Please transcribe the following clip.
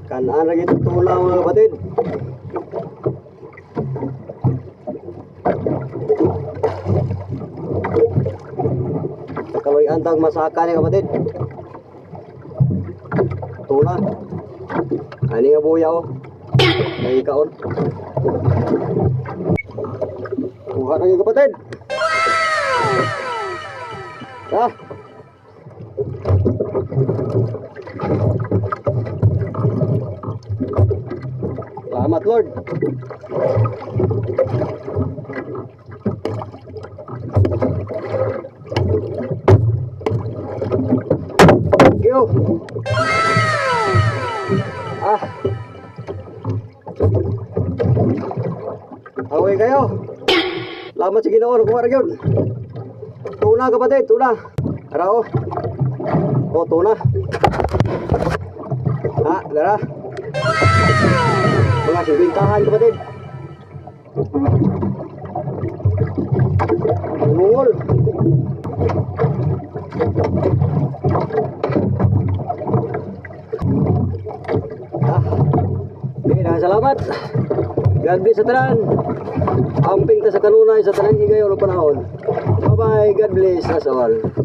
Kanaan lagi ito tuna mga kapatid. Kaloy antang masaka ni kapatid. Tuna. Ani nga buya oh. Lagi kaon. Kuha lagi kapatid. Ah. Salamat Lord. Thank you. Ah. Away kayo. Salamat sa Ginoo kung ara gyud. Tuna kapatid, tuna. Ara oh. Oh, tuna. Ah, dara. Mga sibintahan kapatid. Mungol. Ah. Okay, salamat. God bless sa tanan. Amping ta sa kanunay sa tanan higayon o panahon. Bye bye, God bless us all.